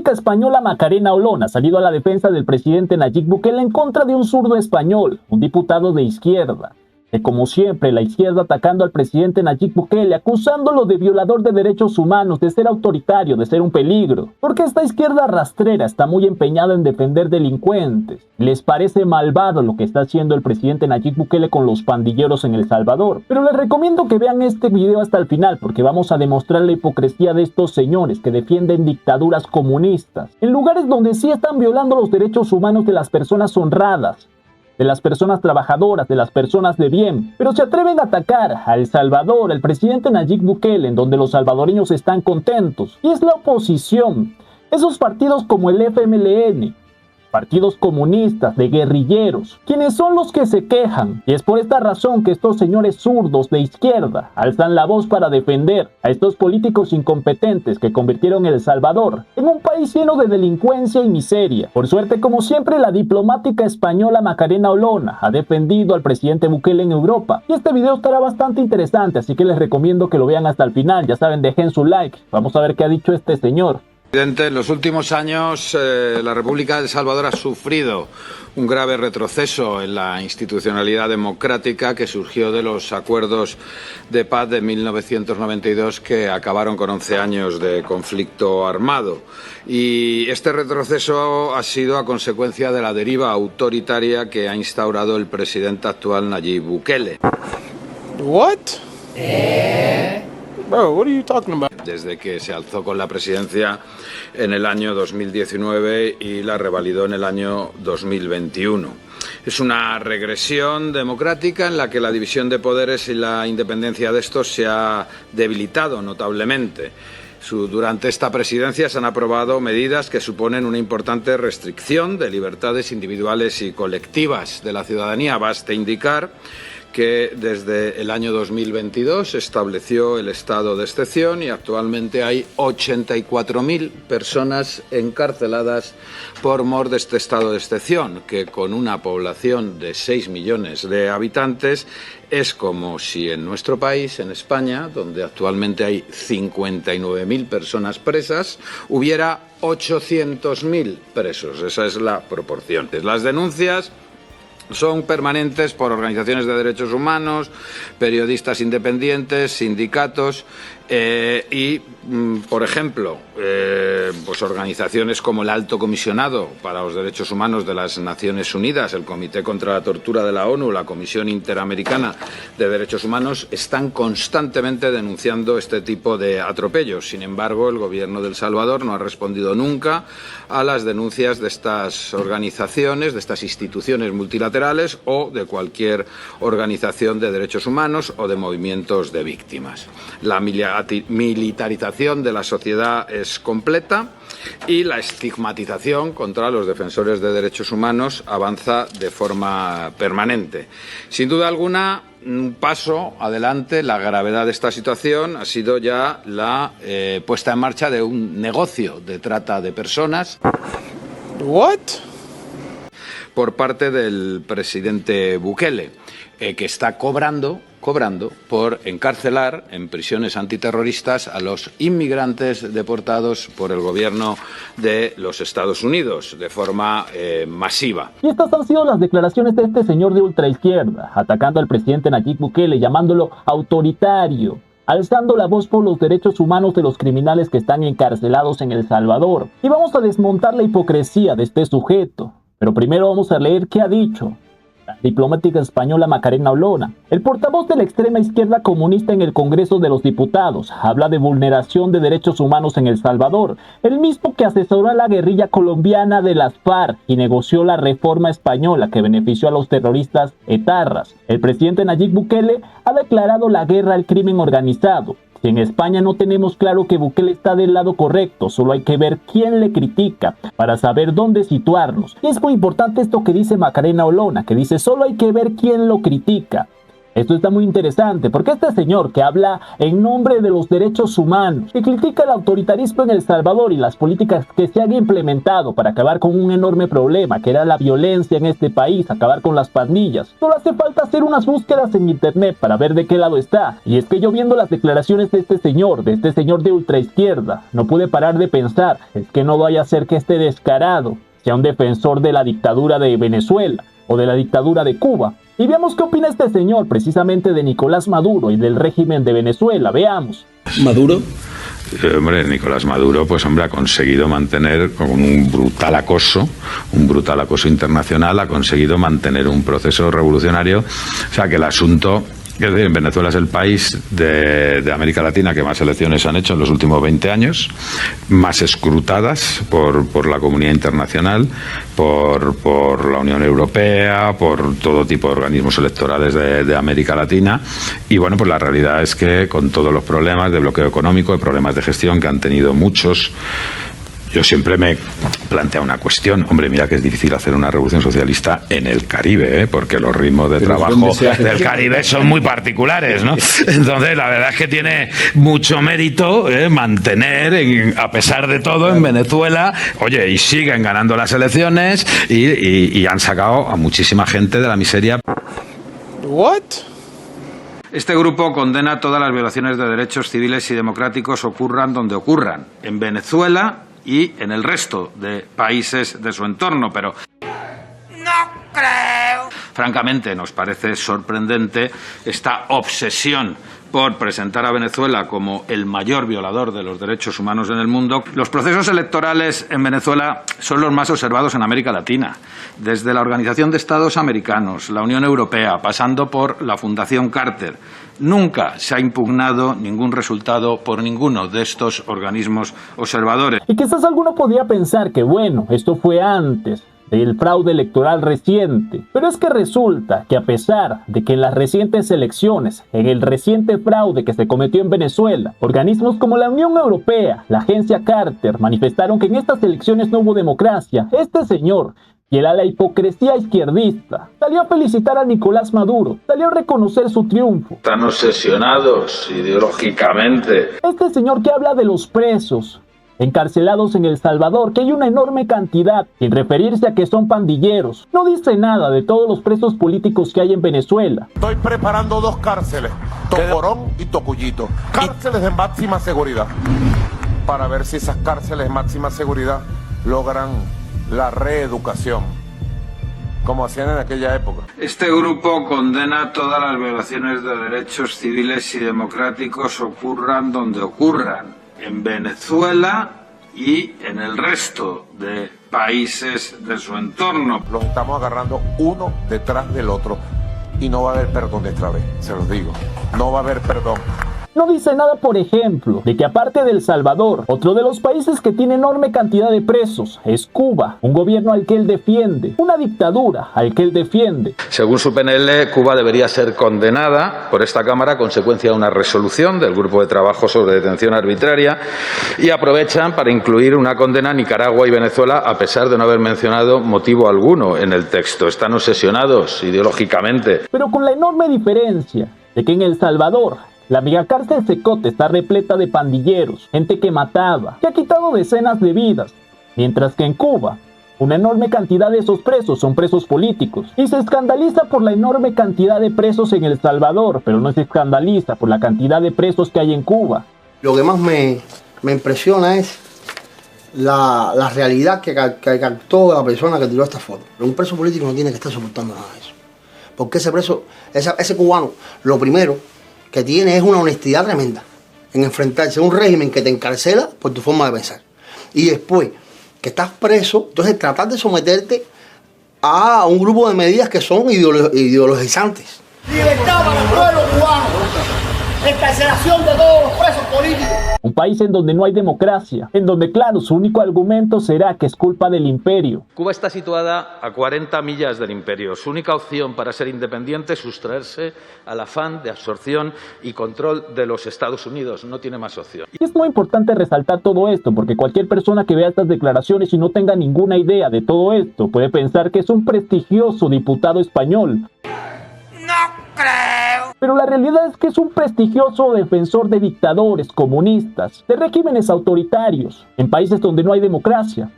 diplomática española Macarena Olona ha salido a la defensa del presidente Nayib Bukele en contra de un zurdo español, un diputado de izquierda. Que como siempre, la izquierda atacando al presidente Nayib Bukele, acusándolo de violador de derechos humanos, de ser autoritario, de ser un peligro. Porque esta izquierda rastrera está muy empeñada en defender delincuentes. Les parece malvado lo que está haciendo el presidente Nayib Bukele con los pandilleros en El Salvador. Pero les recomiendo que vean este video hasta el final, porque vamos a demostrar la hipocresía de estos señores que defienden dictaduras comunistas, en lugares donde sí están violando los derechos humanos de las personas honradas, de las personas trabajadoras, de las personas de bien, pero se atreven a atacar a El Salvador, al presidente Nayib Bukele, en donde los salvadoreños están contentos. Y es la oposición, esos partidos como el FMLN, partidos comunistas, de guerrilleros, quienes son los que se quejan. Y es por esta razón que estos señores zurdos de izquierda alzan la voz para defender a estos políticos incompetentes que convirtieron El Salvador en un país lleno de delincuencia y miseria. Por suerte, como siempre, la diplomática española Macarena Olona ha defendido al presidente Bukele en Europa. Y este video estará bastante interesante, así que les recomiendo que lo vean hasta el final. Ya saben, dejen su like. Vamos a ver qué ha dicho este señor. En los últimos años la República de El Salvador ha sufrido un grave retroceso en la institucionalidad democrática que surgió de los acuerdos de paz de 1992 que acabaron con 11 años de conflicto armado. Y este retroceso ha sido a consecuencia de la deriva autoritaria que ha instaurado el presidente actual Nayib Bukele. What? Bro, what are you talking about? Desde que se alzó con la presidencia en el año 2019 y la revalidó en el año 2021. Es una regresión democrática en la que la división de poderes y la independencia de estos se ha debilitado notablemente. Durante esta presidencia se han aprobado medidas que suponen una importante restricción de libertades individuales y colectivas de la ciudadanía. Basta indicar que desde el año 2022 se estableció el estado de excepción y actualmente hay 84.000 personas encarceladas por mor de este estado de excepción, que con una población de 6 millones de habitantes es como si en nuestro país, en España, donde actualmente hay 59.000 personas presas, hubiera 800.000 presos. Esa es la proporción. Las denuncias son permanentes por organizaciones de derechos humanos, periodistas independientes, sindicatos y, por ejemplo, pues organizaciones como el Alto Comisionado para los Derechos Humanos de las Naciones Unidas, el Comité contra la Tortura de la ONU, la Comisión Interamericana de Derechos Humanos, están constantemente denunciando este tipo de atropellos. Sin embargo, el gobierno de El Salvador no ha respondido nunca a las denuncias de estas organizaciones, de estas instituciones multilaterales o de cualquier organización de derechos humanos o de movimientos de víctimas. La militarización de la sociedad es completa y la estigmatización contra los defensores de derechos humanos avanza de forma permanente. Sin duda alguna, un paso adelante, la gravedad de esta situación ha sido ya la puesta en marcha de un negocio de trata de personas. What? Por parte del presidente Bukele, que está cobrando por encarcelar en prisiones antiterroristas a los inmigrantes deportados por el gobierno de los Estados Unidos de forma masiva. Y estas han sido las declaraciones de este señor de ultraizquierda, atacando al presidente Nayib Bukele, llamándolo autoritario, alzando la voz por los derechos humanos de los criminales que están encarcelados en El Salvador. Y vamos a desmontar la hipocresía de este sujeto. Pero primero vamos a leer qué ha dicho la diplomática española Macarena Olona. El portavoz de la extrema izquierda comunista en el Congreso de los Diputados habla de vulneración de derechos humanos en El Salvador, el mismo que asesoró a la guerrilla colombiana de las FARC y negoció la reforma española que benefició a los terroristas etarras. El presidente Nayib Bukele ha declarado la guerra al crimen organizado. Si en España no tenemos claro que Bukele está del lado correcto, solo hay que ver quién le critica para saber dónde situarnos. Y es muy importante esto que dice Macarena Olona, que dice solo hay que ver quién lo critica. Esto está muy interesante porque este señor que habla en nombre de los derechos humanos y critica el autoritarismo en El Salvador y las políticas que se han implementado para acabar con un enorme problema que era la violencia en este país, acabar con las pandillas. Solo hace falta hacer unas búsquedas en internet para ver de qué lado está. Y es que yo viendo las declaraciones de este señor de ultraizquierda, no pude parar de pensar, es que no vaya a ser que este descarado sea un defensor de la dictadura de Venezuela o de la dictadura de Cuba. Y veamos qué opina este señor precisamente de Nicolás Maduro y del régimen de Venezuela. Veamos. ¿Maduro? Hombre, Nicolás Maduro, pues hombre, ha conseguido mantener con un brutal acoso internacional, ha conseguido mantener un proceso revolucionario. O sea que el asunto, es decir, Venezuela es el país de América Latina que más elecciones han hecho en los últimos 20 años, más escrutadas por la comunidad internacional, por la Unión Europea, por todo tipo de organismos electorales de América Latina. Y bueno, pues la realidad es que con todos los problemas de bloqueo económico, de problemas de gestión que han tenido muchos, yo siempre me planteo una cuestión. Hombre, mira que es difícil hacer una revolución socialista en el Caribe, porque los ritmos de trabajo del Caribe son muy particulares, ¿no? Entonces, la verdad es que tiene mucho mérito mantener, a pesar de todo, en Venezuela, oye, y siguen ganando las elecciones y han sacado a muchísima gente de la miseria. What? Este grupo condena todas las violaciones de derechos civiles y democráticos ocurran donde ocurran, en Venezuela y en el resto de países de su entorno, pero no creo. Francamente, nos parece sorprendente esta obsesión por presentar a Venezuela como el mayor violador de los derechos humanos en el mundo. Los procesos electorales en Venezuela son los más observados en América Latina, desde la Organización de Estados Americanos, la Unión Europea, pasando por la Fundación Carter. Nunca se ha impugnado ningún resultado por ninguno de estos organismos observadores. Y quizás alguno podría pensar que bueno, esto fue antes del fraude electoral reciente, pero es que resulta que a pesar de que en las recientes elecciones, en el reciente fraude que se cometió en Venezuela, organismos como la Unión Europea, la agencia Carter, manifestaron que en estas elecciones no hubo democracia, este señor, fiel a la hipocresía izquierdista, salió a felicitar a Nicolás Maduro, salió a reconocer su triunfo. Están obsesionados ideológicamente. Este señor que habla de los presos encarcelados en El Salvador, que hay una enorme cantidad, sin referirse a que son pandilleros, no dice nada de todos los presos políticos que hay en Venezuela. Estoy preparando 2 cárceles, Tocorón y Tocuyito, cárceles de máxima seguridad, para ver si esas cárceles de máxima seguridad logran la reeducación, como hacían en aquella época. Este grupo condena todas las violaciones de derechos civiles y democráticos ocurran donde ocurran, en Venezuela y en el resto de países de su entorno. Los estamos agarrando uno detrás del otro y no va a haber perdón de esta vez, se los digo, no va a haber perdón. No dice nada, por ejemplo, de que aparte de El Salvador, otro de los países que tiene enorme cantidad de presos es Cuba, un gobierno al que él defiende, una dictadura al que él defiende. Según su PNL, Cuba debería ser condenada por esta Cámara a consecuencia de una resolución del Grupo de Trabajo sobre Detención Arbitraria y aprovechan para incluir una condena a Nicaragua y Venezuela a pesar de no haber mencionado motivo alguno en el texto. Están obsesionados ideológicamente. Pero con la enorme diferencia de que en El Salvador la megacárcel Secote está repleta de pandilleros, gente que mataba, que ha quitado decenas de vidas, mientras que en Cuba, una enorme cantidad de esos presos son presos políticos, y se escandaliza por la enorme cantidad de presos en El Salvador, pero no se escandaliza por la cantidad de presos que hay en Cuba. Lo que más me impresiona es la realidad que captó la persona que tiró esta foto. Un preso político no tiene que estar soportando nada de eso, porque ese preso, ese cubano, lo primero que tiene es una honestidad tremenda en enfrentarse a un régimen que te encarcela por tu forma de pensar. Y después que estás preso, entonces tratar de someterte a un grupo de medidas que son ideologizantes. Libertad para el pueblo cubano. Encarcelación de todos los presos políticos. Un país en donde no hay democracia, en donde, claro, su único argumento será que es culpa del imperio. Cuba está situada a 40 millas del imperio. Su única opción para ser independiente es sustraerse al afán de absorción y control de los Estados Unidos. No tiene más opción. Y es muy importante resaltar todo esto, porque cualquier persona que vea estas declaraciones y no tenga ninguna idea de todo esto puede pensar que es un prestigioso diputado español. No creo. Pero la realidad es que es un prestigioso defensor de dictadores comunistas, de regímenes autoritarios, en países donde no hay democracia.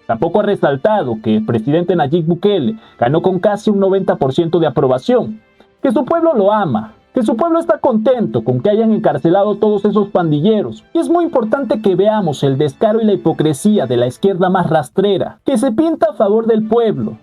Tampoco ha resaltado que el presidente Nayib Bukele ganó con casi un 90% de aprobación, que su pueblo lo ama, que su pueblo está contento con que hayan encarcelado todos esos pandilleros. Y es muy importante que veamos el descaro y la hipocresía de la izquierda más rastrera, que se pinta a favor del pueblo,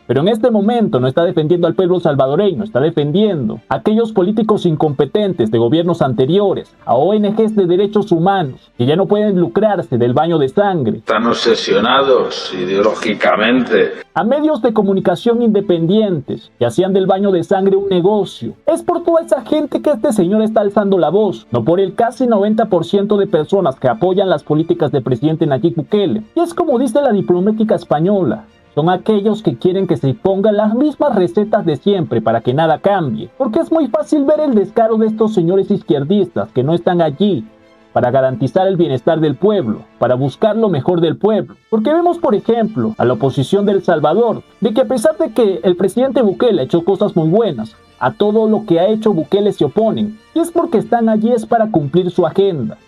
pero en este momento no está defendiendo al pueblo salvadoreño, está defendiendo a aquellos políticos incompetentes de gobiernos anteriores, a ONGs de derechos humanos, que ya no pueden lucrarse del baño de sangre. Están obsesionados ideológicamente. A medios de comunicación independientes, que hacían del baño de sangre un negocio. Es por toda esa gente que este señor está alzando la voz, no por el casi 90% de personas que apoyan las políticas del presidente Nayib Bukele. Y es como dice la diplomática española, son aquellos que quieren que se pongan las mismas recetas de siempre para que nada cambie. Porque es muy fácil ver el descaro de estos señores izquierdistas que no están allí para garantizar el bienestar del pueblo, para buscar lo mejor del pueblo. Porque vemos, por ejemplo, a la oposición de El Salvador, de que a pesar de que el presidente Bukele ha hecho cosas muy buenas, a todo lo que ha hecho Bukele se oponen. Y es porque están allí es para cumplir su agenda.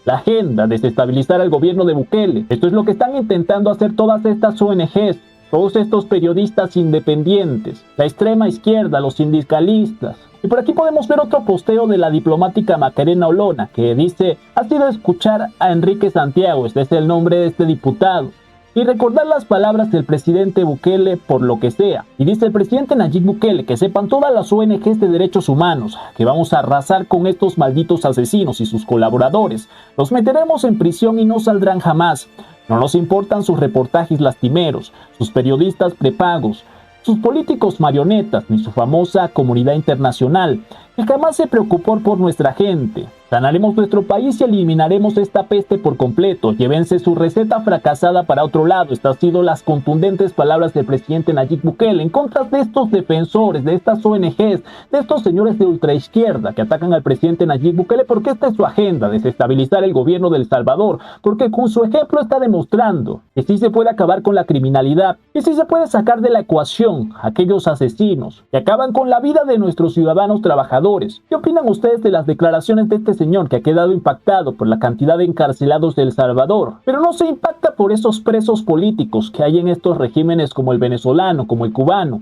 La agenda de desestabilizar al gobierno de Bukele. Esto es lo que están intentando hacer todas estas ONGs, todos estos periodistas independientes, la extrema izquierda, los sindicalistas. Y por aquí podemos ver otro posteo de la diplomática Macarena Olona, que dice: ha sido escuchar a Enrique Santiago, este es el nombre de este diputado, y recordar las palabras del presidente Bukele por lo que sea. Y dice el presidente Nayib Bukele: que sepan todas las ONGs de derechos humanos, que vamos a arrasar con estos malditos asesinos y sus colaboradores. Los meteremos en prisión y no saldrán jamás. No nos importan sus reportajes lastimeros, sus periodistas prepagos, sus políticos marionetas, ni su famosa comunidad internacional, que jamás se preocupó por nuestra gente. Sanaremos nuestro país y eliminaremos esta peste por completo. Llévense su receta fracasada para otro lado. Estas han sido las contundentes palabras del presidente Nayib Bukele en contra de estos defensores, de estas ONGs, de estos señores de ultraizquierda que atacan al presidente Nayib Bukele, porque esta es su agenda, desestabilizar el gobierno de El Salvador, porque con su ejemplo está demostrando que sí se puede acabar con la criminalidad, que sí se puede sacar de la ecuación a aquellos asesinos que acaban con la vida de nuestros ciudadanos trabajadores. ¿Qué opinan ustedes de las declaraciones de este señor que ha quedado impactado por la cantidad de encarcelados de El Salvador, pero no se impacta por esos presos políticos que hay en estos regímenes como el venezolano, como el cubano?